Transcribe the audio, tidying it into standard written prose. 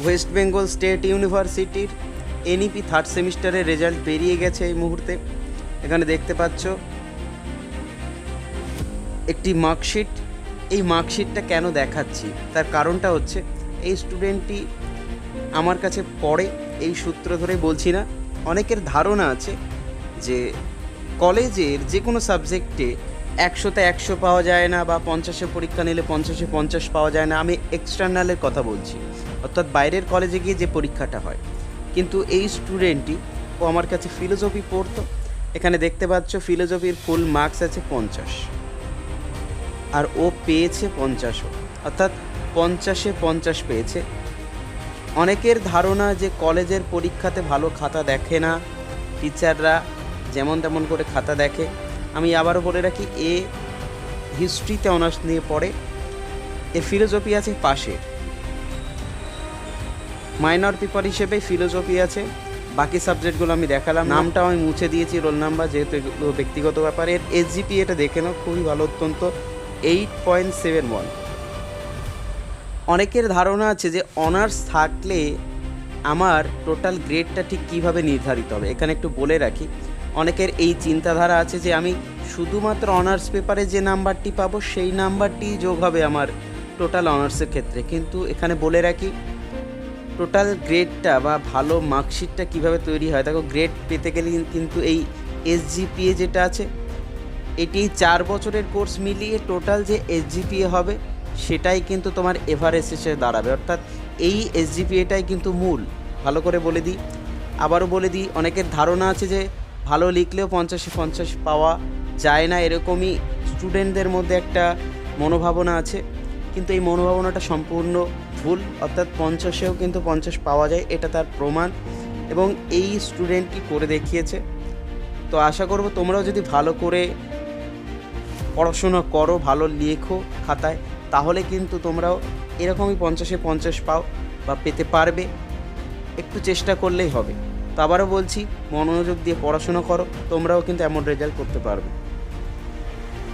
West Bengal state ইউনিভার্সিটির NEP third সেমিস্টারের result বেরিয়ে গেছে এই মুহূর্তে। এখানে দেখতে পাচ্ছ একটি মার্কশিট। এই মার্কশিটটা কেন দেখাচ্ছি তার কারণটা হচ্ছে এই স্টুডেন্টটি আমার কাছে পড়ে, এই সূত্র ধরে বলছি না। অনেকের ধারণা আছে যে কলেজের যে কোনো সাবজেক্টে 100তে 100 পাওয়া যায় না, বা 50-এ পরীক্ষা নিলে 50-এ 50 পাওয়া যায় না। আমি এক্সটার্নালের কথা বলছি, অর্থাৎ বাইরের কলেজে গিয়ে যে পরীক্ষাটা হয়। কিন্তু এই স্টুডেন্টটি ও আমার কাছে ফিলোসফি পড়তো। এখানে দেখতে পাচ্ছ ফিলোসফির ফুল মার্কস আছে 50, আর ও পেয়েছে 50, অর্থাৎ 50-এ 50 পেয়েছে। অনেকের ধারণা যে কলেজের পরীক্ষাতে ভালো খাতা দেখে না, টিচাররা যেমন তেমন করে খাতা দেখে। আমি আবারও বলে রাখি, এ হিস্ট্রিতে অনার্স নিয়ে পড়ে, এ ফিলোসফি আছে পাশের, মাইনর পেপার হিসেবে ফিলোসফি আছে। বাকি সাবজেক্টগুলো আমি দেখালাম, নামটাও আমি মুছে দিয়েছি, রোল নাম্বার, যেহেতু এগুলো ব্যক্তিগত ব্যাপার। এর এসজিপি এটা দেখে নাও, খুবই ভালো, অত্যন্ত 8.71। অনেকের ধারণা আছে যে অনার্স থাকলে আমার টোটাল গ্রেডটা ঠিক কীভাবে নির্ধারিত হবে। এখানে একটু বলে রাখি, অনেকের এই চিন্তাধারা আছে যে আমি শুধুমাত্র অনার্স পেপারে যে নাম্বারটি পাবো সেই নাম্বারটি যোগ হবে আমার টোটাল অনার্সের ক্ষেত্রে। কিন্তু এখানে বলে রাখি, টোটাল গ্রেডটা বা ভালো মার্কশিটটা কীভাবে তৈরি হয়। দেখো, গ্রেড পেতে গেলে কিন্তু এই এসজিপিএ যেটা আছে, এটি 4 বছরের কোর্স মিলিয়ে টোটাল যে এসজিপিএ হবে সেটাই কিন্তু তোমার এভারেজ এসে দাঁড়াবে। অর্থাৎ এই এসজিপিএটাই কিন্তু মূল। ভালো করে বলে দিই, আবারও বলে দিই, অনেকের ধারণা আছে যে ভালো লিখলেও 50-এ 50 পাওয়া যায় না, এরকমই স্টুডেন্টদের মধ্যে একটা মনোভাবনা আছে। কিন্তু এই মনোভাবনাটা সম্পূর্ণ ভুল। অর্থাৎ 50-এও কিন্তু 50 পাওয়া যায়, এটা তার প্রমাণ, এবং এই স্টুডেন্টটি করে দেখিয়েছে। তো আশা করব তোমরাও যদি ভালো করে পড়াশোনা করো, ভালো লেখো খাতায়, তাহলে কিন্তু তোমরাও এরকমই 50-এ 50 পাও বা পেতে পারবে। একটু চেষ্টা করলেই হবে। তো আবারও বলছি, মনোযোগ দিয়ে পড়াশোনা করো, তোমরাও কিন্তু এমন রেজাল্ট করতে পারবে।